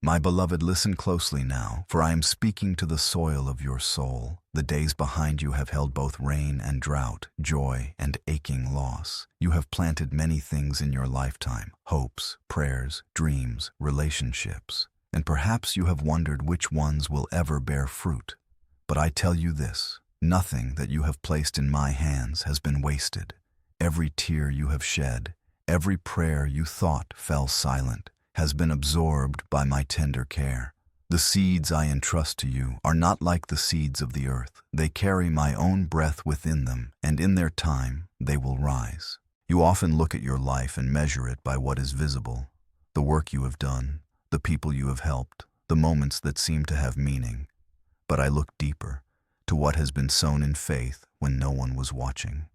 My beloved, listen closely now, for I am speaking to the soil of your soul. The days behind you have held both rain and drought, joy and aching loss. You have planted many things in your lifetime: hopes, prayers, dreams, relationships. And perhaps you have wondered which ones will ever bear fruit. But I tell you this: nothing that you have placed in my hands has been wasted. Every tear you have shed, every prayer you thought fell silent, has been absorbed by my tender care. The seeds I entrust to you are not like the seeds of the earth. They carry my own breath within them, and in their time they will rise. You often look at your life and measure it by what is visible: the work you have done, the people you have helped, the moments that seem to have meaning. But I look deeper, to what has been sown in faith when no one was watching.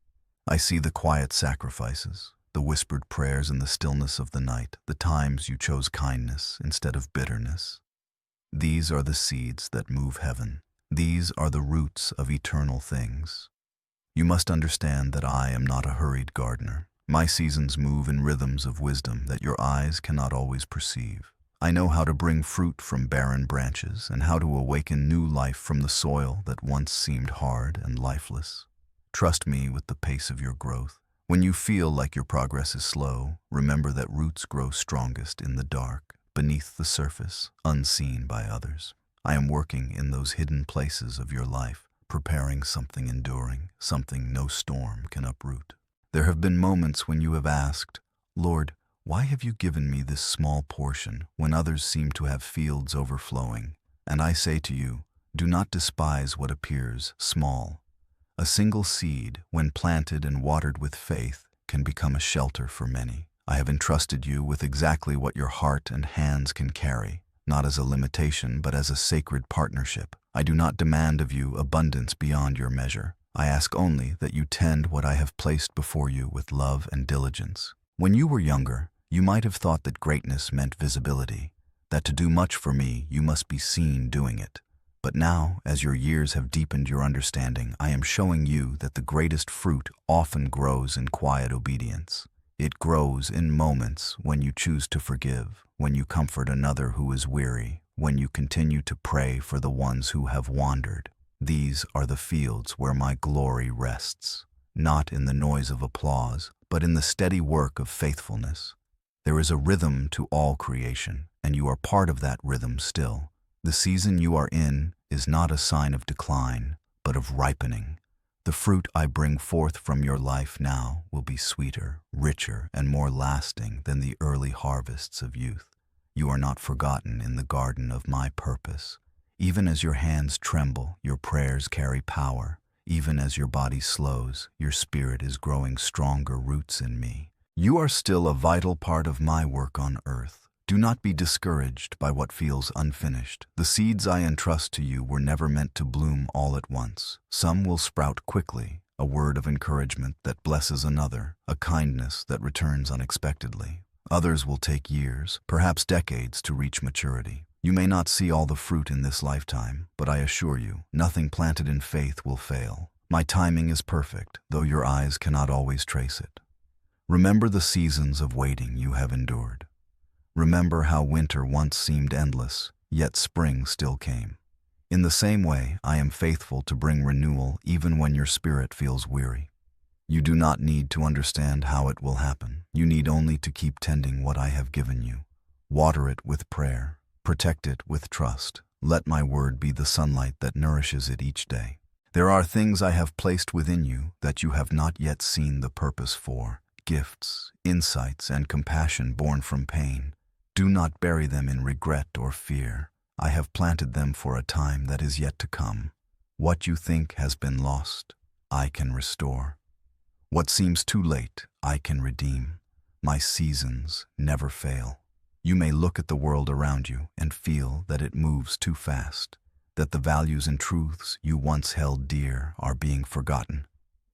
I see the quiet sacrifices, the whispered prayers in the stillness of the night, the times you chose kindness instead of bitterness. These are the seeds that move heaven. These are the roots of eternal things. You must understand that I am not a hurried gardener. My seasons move in rhythms of wisdom that your eyes cannot always perceive. I know how to bring fruit from barren branches and how to awaken new life from the soil that once seemed hard and lifeless. Trust me with the pace of your growth. When you feel like your progress is slow, remember that roots grow strongest in the dark, beneath the surface, unseen by others. I am working in those hidden places of your life, preparing something enduring, something no storm can uproot. There have been moments when you have asked, "Lord, why have you given me this small portion when others seem to have fields overflowing?" And I say to you, do not despise what appears small. A single seed, when planted and watered with faith, can become a shelter for many. I have entrusted you with exactly what your heart and hands can carry, not as a limitation but as a sacred partnership. I do not demand of you abundance beyond your measure. I ask only that you tend what I have placed before you with love and diligence. When you were younger, you might have thought that greatness meant visibility, that to do much for me you must be seen doing it. But now, as your years have deepened your understanding, I am showing you that the greatest fruit often grows in quiet obedience. It grows in moments when you choose to forgive, when you comfort another who is weary, when you continue to pray for the ones who have wandered. These are the fields where my glory rests, not in the noise of applause, but in the steady work of faithfulness. There is a rhythm to all creation, and you are part of that rhythm still. The season you are in is not a sign of decline, but of ripening. The fruit I bring forth from your life now will be sweeter, richer, and more lasting than the early harvests of youth. You are not forgotten in the garden of my purpose. Even as your hands tremble, your prayers carry power. Even as your body slows, your spirit is growing stronger roots in me. You are still a vital part of my work on earth. Do not be discouraged by what feels unfinished. The seeds I entrust to you were never meant to bloom all at once. Some will sprout quickly, a word of encouragement that blesses another, a kindness that returns unexpectedly. Others will take years, perhaps decades, to reach maturity. You may not see all the fruit in this lifetime, but I assure you, nothing planted in faith will fail. My timing is perfect, though your eyes cannot always trace it. Remember the seasons of waiting you have endured. Remember how winter once seemed endless, yet spring still came. In the same way, I am faithful to bring renewal even when your spirit feels weary. You do not need to understand how it will happen. You need only to keep tending what I have given you. Water it with prayer. Protect it with trust. Let my word be the sunlight that nourishes it each day. There are things I have placed within you that you have not yet seen the purpose for. Gifts, insights, and compassion born from pain. Do not bury them in regret or fear. I have planted them for a time that is yet to come. What you think has been lost, I can restore. What seems too late, I can redeem. My seasons never fail. You may look at the world around you and feel that it moves too fast, that the values and truths you once held dear are being forgotten.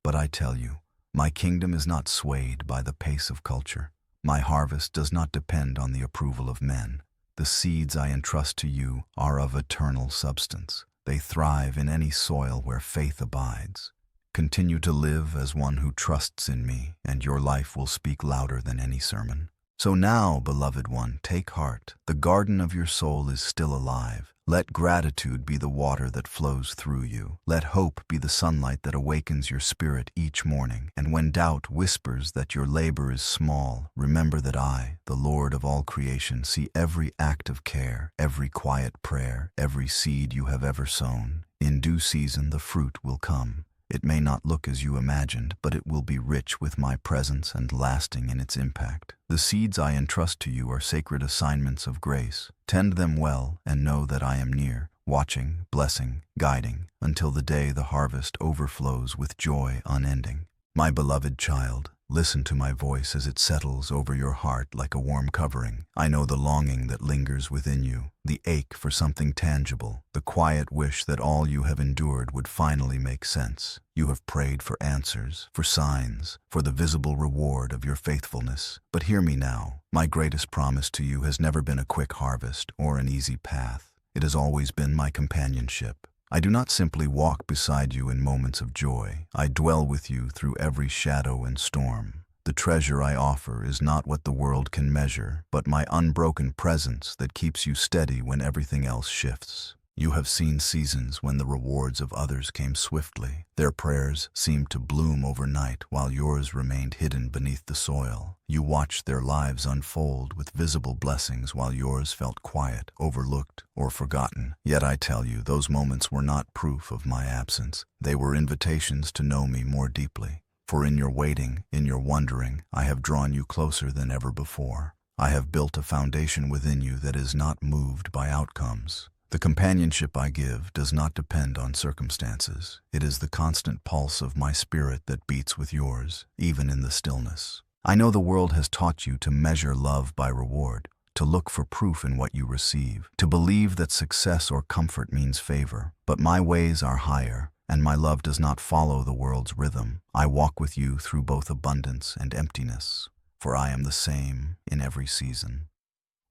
But I tell you, my kingdom is not swayed by the pace of culture. My harvest does not depend on the approval of men. The seeds I entrust to you are of eternal substance. They thrive in any soil where faith abides. Continue to live as one who trusts in me, and your life will speak louder than any sermon. So now, beloved one, take heart. The garden of your soul is still alive. Let gratitude be the water that flows through you. Let hope be the sunlight that awakens your spirit each morning. And when doubt whispers that your labor is small, remember that I, the Lord of all creation, see every act of care, every quiet prayer, every seed you have ever sown. In due season, the fruit will come. It may not look as you imagined, but it will be rich with my presence and lasting in its impact. The seeds I entrust to you are sacred assignments of grace. Tend them well and know that I am near, watching, blessing, guiding, until the day the harvest overflows with joy unending. My beloved child, listen to my voice as it settles over your heart like a warm covering. I know the longing that lingers within you, the ache for something tangible, the quiet wish that all you have endured would finally make sense. You have prayed for answers, for signs, for the visible reward of your faithfulness. But hear me now. My greatest promise to you has never been a quick harvest or an easy path. It has always been my companionship. I do not simply walk beside you in moments of joy. I dwell with you through every shadow and storm. The treasure I offer is not what the world can measure, but my unbroken presence that keeps you steady when everything else shifts. You have seen seasons when the rewards of others came swiftly. Their prayers seemed to bloom overnight while yours remained hidden beneath the soil. You watched their lives unfold with visible blessings while yours felt quiet, overlooked, or forgotten. Yet I tell you, those moments were not proof of my absence. They were invitations to know me more deeply. For in your waiting, in your wondering, I have drawn you closer than ever before. I have built a foundation within you that is not moved by outcomes. The companionship I give does not depend on circumstances. It is the constant pulse of my spirit that beats with yours, even in the stillness. I know the world has taught you to measure love by reward, to look for proof in what you receive, to believe that success or comfort means favor. But my ways are higher, and my love does not follow the world's rhythm. I walk with you through both abundance and emptiness, for I am the same in every season.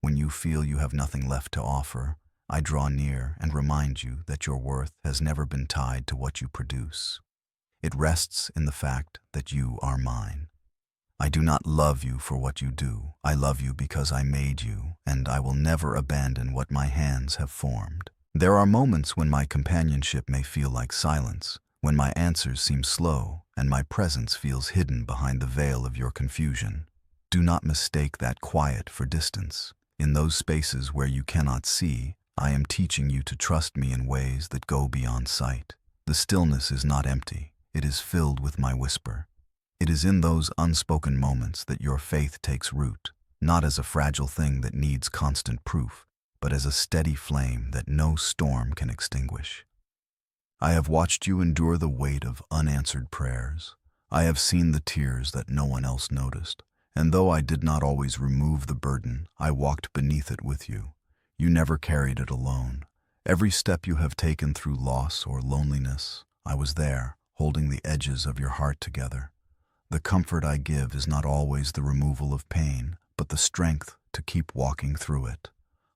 When you feel you have nothing left to offer, I draw near and remind you that your worth has never been tied to what you produce. It rests in the fact that you are mine. I do not love you for what you do. I love you because I made you, and I will never abandon what my hands have formed. There are moments when my companionship may feel like silence, when my answers seem slow, and my presence feels hidden behind the veil of your confusion. Do not mistake that quiet for distance. In those spaces where you cannot see, I am teaching you to trust me in ways that go beyond sight. The stillness is not empty. It is filled with my whisper. It is in those unspoken moments that your faith takes root, not as a fragile thing that needs constant proof, but as a steady flame that no storm can extinguish. I have watched you endure the weight of unanswered prayers. I have seen the tears that no one else noticed, and though I did not always remove the burden, I walked beneath it with you. You never carried it alone. Every step you have taken through loss or loneliness, I was there, holding the edges of your heart together. The comfort I give is not always the removal of pain, but the strength to keep walking through it.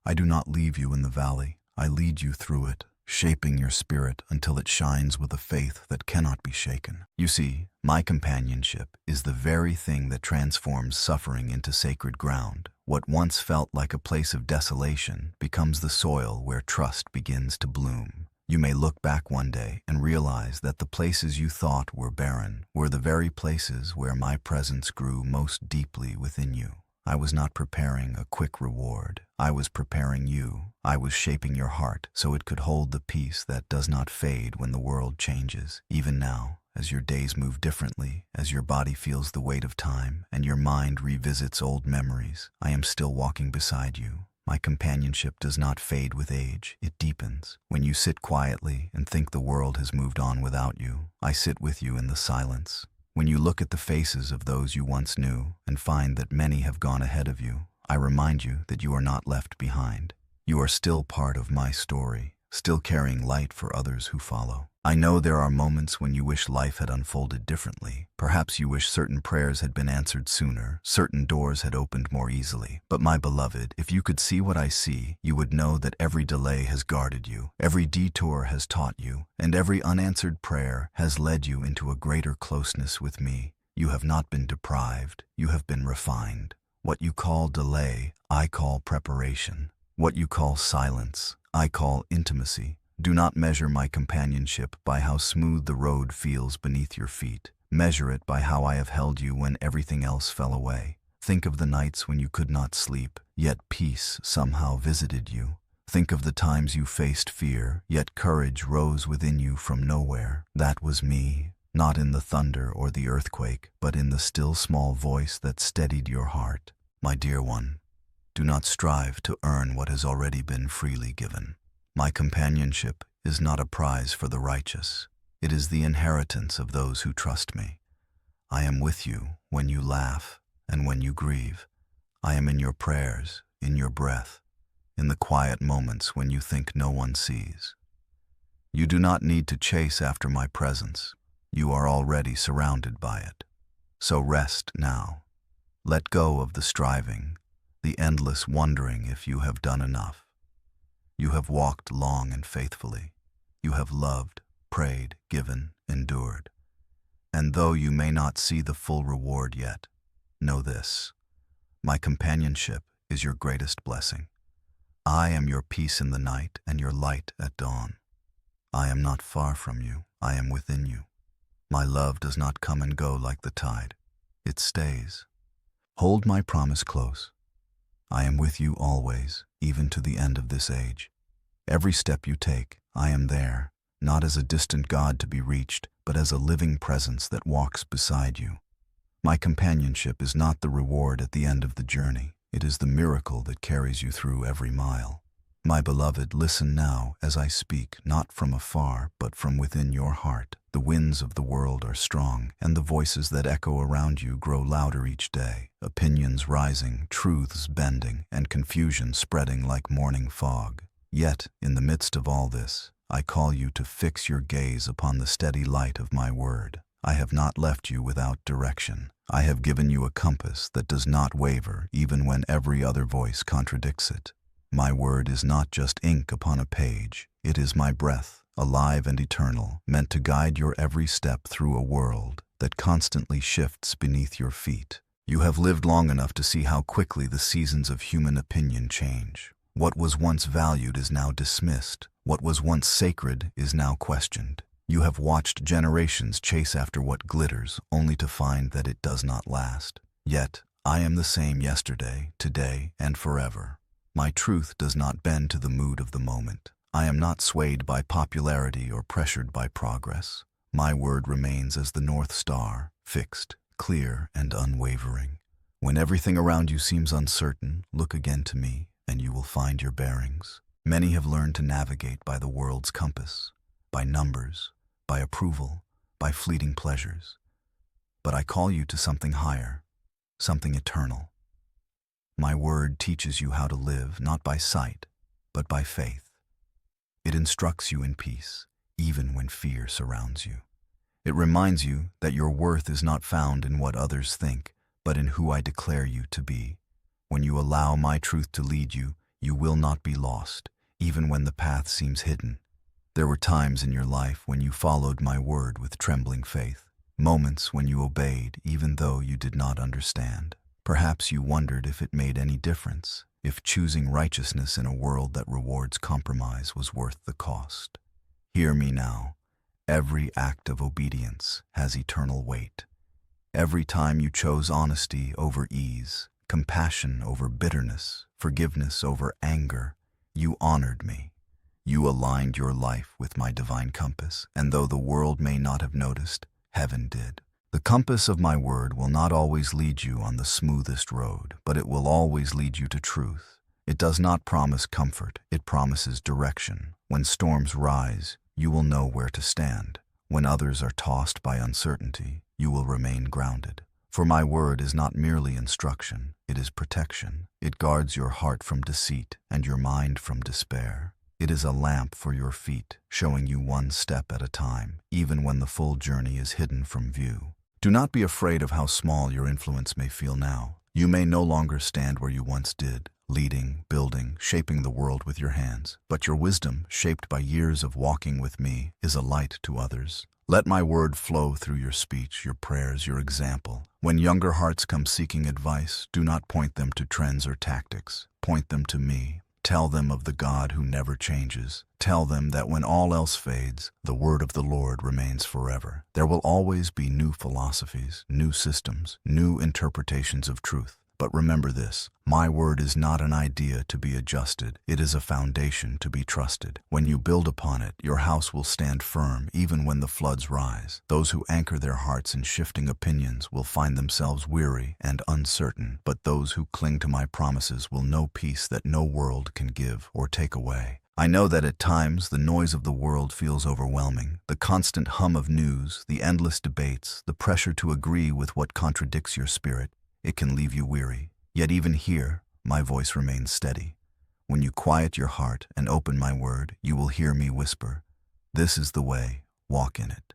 I do not leave you in the valley. I lead you through it, shaping your spirit until it shines with a faith that cannot be shaken. You see, my companionship is the very thing that transforms suffering into sacred ground. What once felt like a place of desolation becomes the soil where trust begins to bloom. You may look back one day and realize that the places you thought were barren were the very places where my presence grew most deeply within you. I was not preparing a quick reward. I was preparing you. I was shaping your heart so it could hold the peace that does not fade when the world changes. Even now, as your days move differently, as your body feels the weight of time, and your mind revisits old memories, I am still walking beside you. My companionship does not fade with age, it deepens. When you sit quietly and think the world has moved on without you, I sit with you in the silence. When you look at the faces of those you once knew and find that many have gone ahead of you, I remind you that you are not left behind. You are still part of my story, still carrying light for others who follow. I know there are moments when you wish life had unfolded differently. Perhaps you wish certain prayers had been answered sooner, certain doors had opened more easily. But my beloved, if you could see what I see, you would know that every delay has guarded you, every detour has taught you, and every unanswered prayer has led you into a greater closeness with me. You have not been deprived, you have been refined. What you call delay, I call preparation. What you call silence, I call intimacy. Do not measure my companionship by how smooth the road feels beneath your feet. Measure it by how I have held you when everything else fell away. Think of the nights when you could not sleep, yet peace somehow visited you. Think of the times you faced fear, yet courage rose within you from nowhere. That was me, not in the thunder or the earthquake, but in the still small voice that steadied your heart. My dear one, do not strive to earn what has already been freely given. My companionship is not a prize for the righteous. It is the inheritance of those who trust me. I am with you when you laugh and when you grieve. I am in your prayers, in your breath, in the quiet moments when you think no one sees. You do not need to chase after my presence. You are already surrounded by it. So rest now. Let go of the striving, the endless wondering if you have done enough. You have walked long and faithfully. You have loved, prayed, given, endured. And though you may not see the full reward yet, know this: my companionship is your greatest blessing. I am your peace in the night and your light at dawn. I am not far from you, I am within you. My love does not come and go like the tide. It stays. Hold my promise close. I am with you always, even to the end of this age. Every step you take, I am there, not as a distant God to be reached, but as a living presence that walks beside you. My companionship is not the reward at the end of the journey. It is the miracle that carries you through every mile. My beloved, listen now as I speak, not from afar, but from within your heart. The winds of the world are strong, and the voices that echo around you grow louder each day. Opinions rising, truths bending, and confusion spreading like morning fog. Yet, in the midst of all this, I call you to fix your gaze upon the steady light of my word. I have not left you without direction. I have given you a compass that does not waver even when every other voice contradicts it. My word is not just ink upon a page. It is my breath, alive and eternal, meant to guide your every step through a world that constantly shifts beneath your feet. You have lived long enough to see how quickly the seasons of human opinion change. What was once valued is now dismissed. What was once sacred is now questioned. You have watched generations chase after what glitters, only to find that it does not last. Yet, I am the same yesterday, today, and forever. My truth does not bend to the mood of the moment. I am not swayed by popularity or pressured by progress. My word remains as the North Star, fixed, clear, and unwavering. When everything around you seems uncertain, look again to me, and you will find your bearings. Many have learned to navigate by the world's compass, by numbers, by approval, by fleeting pleasures. But I call you to something higher, something eternal. My word teaches you how to live not by sight, but by faith. It instructs you in peace, even when fear surrounds you. It reminds you that your worth is not found in what others think, but in who I declare you to be. When you allow my truth to lead you, you will not be lost, even when the path seems hidden. There were times in your life when you followed my word with trembling faith, moments when you obeyed even though you did not understand. Perhaps you wondered if it made any difference, if choosing righteousness in a world that rewards compromise was worth the cost. Hear me now. Every act of obedience has eternal weight. Every time you chose honesty over ease, compassion over bitterness, forgiveness over anger, you honored me. You aligned your life with my divine compass, and though the world may not have noticed, heaven did. The compass of my word will not always lead you on the smoothest road, but it will always lead you to truth. It does not promise comfort, it promises direction. When storms rise, you will know where to stand. When others are tossed by uncertainty, you will remain grounded. For my word is not merely instruction, it is protection. It guards your heart from deceit and your mind from despair. It is a lamp for your feet, showing you one step at a time, even when the full journey is hidden from view. Do not be afraid of how small your influence may feel now. You may no longer stand where you once did, leading, building, shaping the world with your hands. But your wisdom, shaped by years of walking with me, is a light to others. Let my word flow through your speech, your prayers, your example. When younger hearts come seeking advice, do not point them to trends or tactics. Point them to me. Tell them of the God who never changes. Tell them that when all else fades, the word of the Lord remains forever. There will always be new philosophies, new systems, new interpretations of truth. But remember this, my word is not an idea to be adjusted. It is a foundation to be trusted. When you build upon it, your house will stand firm even when the floods rise. Those who anchor their hearts in shifting opinions will find themselves weary and uncertain, but those who cling to my promises will know peace that no world can give or take away. I know that at times the noise of the world feels overwhelming. The constant hum of news, the endless debates, the pressure to agree with what contradicts your spirit. It can leave you weary. Yet even here, my voice remains steady. When you quiet your heart and open my word, you will hear me whisper, "This is the way, walk in it."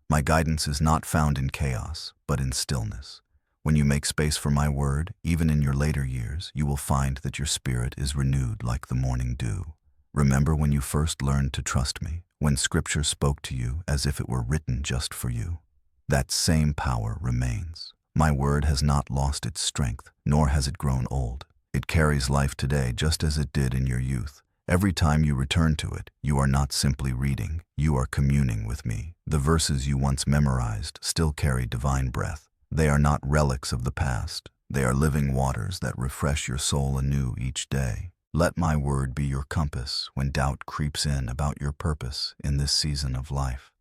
My guidance is not found in chaos, but in stillness. When you make space for my word, even in your later years, you will find that your spirit is renewed like the morning dew. Remember when you first learned to trust me, when Scripture spoke to you as if it were written just for you. That same power remains. My word has not lost its strength, nor has it grown old. It carries life today just as it did in your youth. Every time you return to it, you are not simply reading, you are communing with me. The verses you once memorized still carry divine breath. They are not relics of the past. They are living waters that refresh your soul anew each day. Let my word be your compass when doubt creeps in about your purpose in this season of life.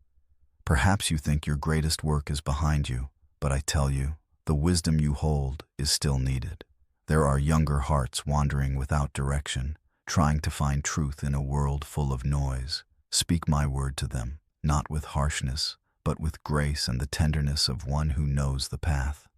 Perhaps you think your greatest work is behind you, but I tell you, the wisdom you hold is still needed. There are younger hearts wandering without direction, trying to find truth in a world full of noise. Speak my word to them, not with harshness, but with grace and the tenderness of one who knows the path.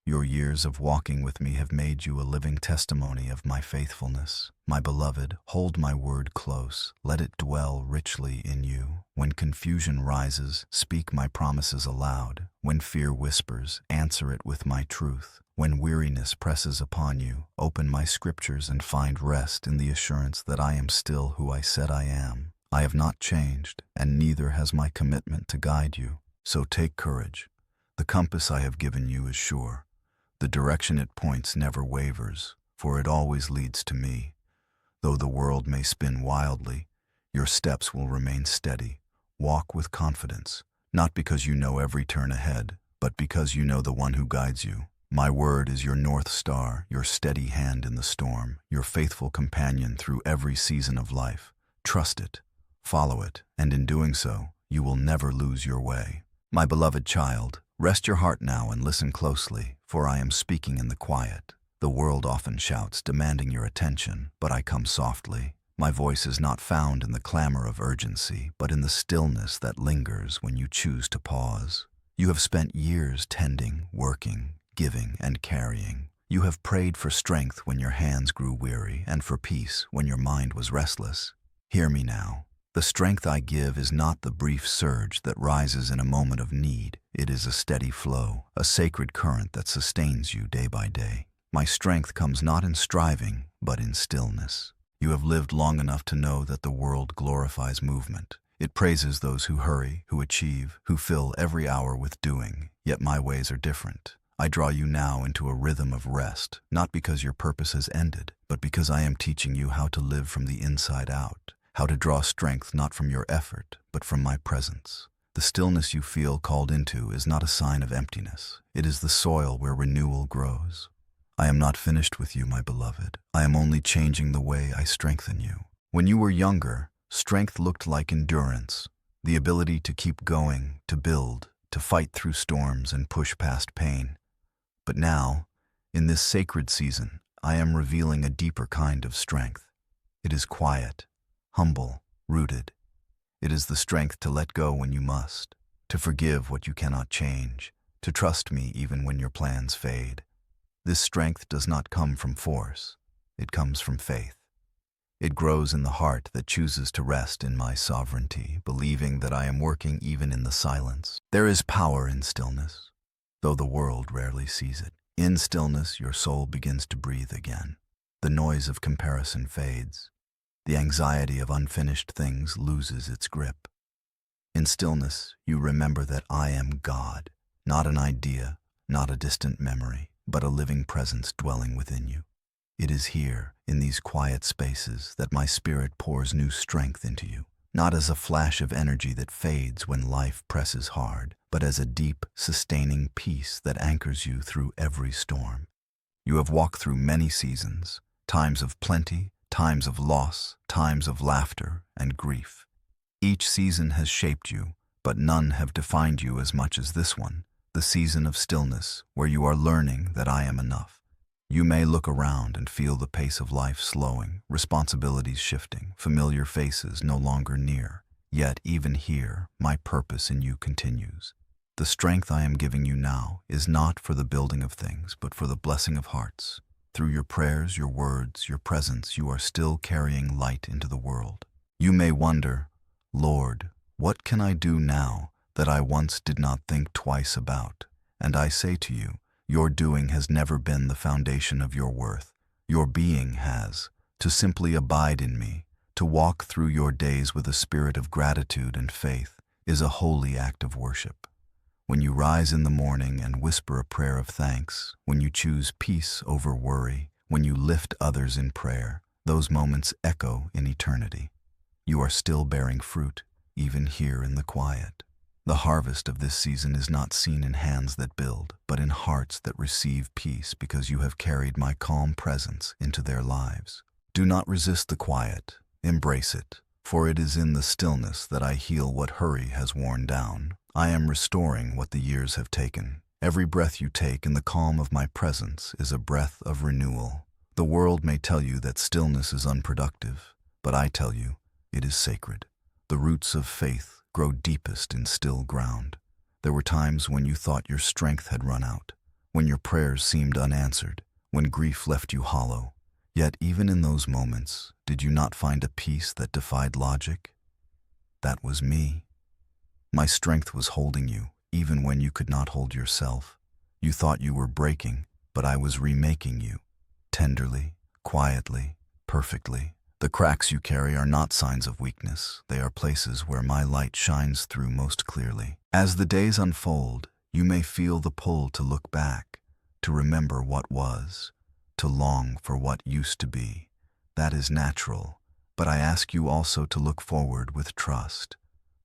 Your years of walking with me have made you a living testimony of my faithfulness. My beloved, hold my word close. Let it dwell richly in you. When confusion rises, speak my promises aloud. When fear whispers, answer it with my truth. When weariness presses upon you, open my scriptures and find rest in the assurance that I am still who I said I am. I have not changed, and neither has my commitment to guide you. So take courage. The compass I have given you is sure. The direction it points never wavers, for it always leads to me. Though the world may spin wildly, your steps will remain steady. Walk with confidence, not because you know every turn ahead, but because you know the one who guides you. My word is your North Star, your steady hand in the storm, your faithful companion through every season of life. Trust it, follow it, and in doing so, you will never lose your way. My beloved child, rest your heart now and listen closely, for I am speaking in the quiet. The world often shouts, demanding your attention, but I come softly. My voice is not found in the clamor of urgency, but in the stillness that lingers when you choose to pause. You have spent years tending, working, giving, and carrying. You have prayed for strength when your hands grew weary, and for peace when your mind was restless. Hear me now. The strength I give is not the brief surge that rises in a moment of need. It is a steady flow, a sacred current that sustains you day by day. My strength comes not in striving, but in stillness. You have lived long enough to know that the world glorifies movement. It praises those who hurry, who achieve, who fill every hour with doing. Yet my ways are different. I draw you now into a rhythm of rest, not because your purpose has ended, but because I am teaching you how to live from the inside out. How to draw strength not from your effort, but from my presence. The stillness you feel called into is not a sign of emptiness. It is the soil where renewal grows. I am not finished with you, my beloved. I am only changing the way I strengthen you. When you were younger, strength looked like endurance, the ability to keep going, to build, to fight through storms and push past pain. But now, in this sacred season, I am revealing a deeper kind of strength. It is quiet, humble, rooted. It is the strength to let go when you must, to forgive what you cannot change, to trust me even when your plans fade. This strength does not come from force. It comes from faith. It grows in the heart that chooses to rest in my sovereignty, believing that I am working even in the silence. There is power in stillness, though the world rarely sees it. In stillness, your soul begins to breathe again. The noise of comparison fades. The anxiety of unfinished things loses its grip. In stillness, you remember that I am God, not an idea, not a distant memory, but a living presence dwelling within you. It is here, in these quiet spaces, that my spirit pours new strength into you, not as a flash of energy that fades when life presses hard, but as a deep, sustaining peace that anchors you through every storm. You have walked through many seasons, times of plenty, times of loss, times of laughter and grief. Each season has shaped you, but none have defined you as much as this one, the season of stillness, where you are learning that I am enough. You may look around and feel the pace of life slowing, responsibilities shifting, familiar faces no longer near. Yet even here, my purpose in you continues. The strength I am giving you now is not for the building of things, but for the blessing of hearts. Through your prayers, your words, your presence, you are still carrying light into the world. You may wonder, Lord, what can I do now that I once did not think twice about? And I say to you, your doing has never been the foundation of your worth. Your being has. To simply abide in me, to walk through your days with a spirit of gratitude and faith, is a holy act of worship. When you rise in the morning and whisper a prayer of thanks, when you choose peace over worry, when you lift others in prayer, those moments echo in eternity. You are still bearing fruit, even here in the quiet. The harvest of this season is not seen in hands that build, but in hearts that receive peace because you have carried my calm presence into their lives. Do not resist the quiet, embrace it, for it is in the stillness that I heal what hurry has worn down. I am restoring what the years have taken. Every breath you take in the calm of my presence is a breath of renewal. The world may tell you that stillness is unproductive, but I tell you, it is sacred. The roots of faith grow deepest in still ground. There were times when you thought your strength had run out, when your prayers seemed unanswered, when grief left you hollow. Yet even in those moments, did you not find a peace that defied logic? That was me. My strength was holding you, even when you could not hold yourself. You thought you were breaking, but I was remaking you. Tenderly, quietly, perfectly. The cracks you carry are not signs of weakness. They are places where my light shines through most clearly. As the days unfold, you may feel the pull to look back, to remember what was, to long for what used to be. That is natural, but I ask you also to look forward with trust.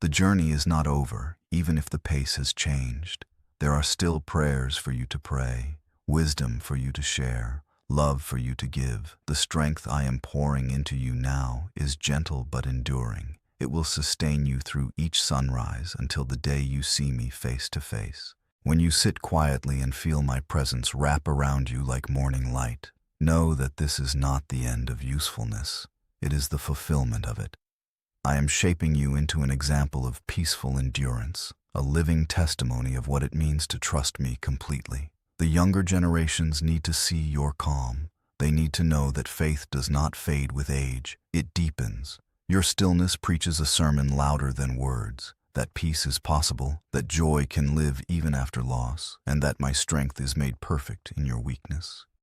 The journey is not over, even if the pace has changed. There are still prayers for you to pray, wisdom for you to share, love for you to give. The strength I am pouring into you now is gentle but enduring. It will sustain you through each sunrise until the day you see me face to face. When you sit quietly and feel my presence wrap around you like morning light, know that this is not the end of usefulness. It is the fulfillment of it. I am shaping you into an example of peaceful endurance, a living testimony of what it means to trust me completely. The younger generations need to see your calm. They need to know that faith does not fade with age, it deepens. Your stillness preaches a sermon louder than words, that peace is possible, that joy can live even after loss, and that my strength is made perfect in your weakness.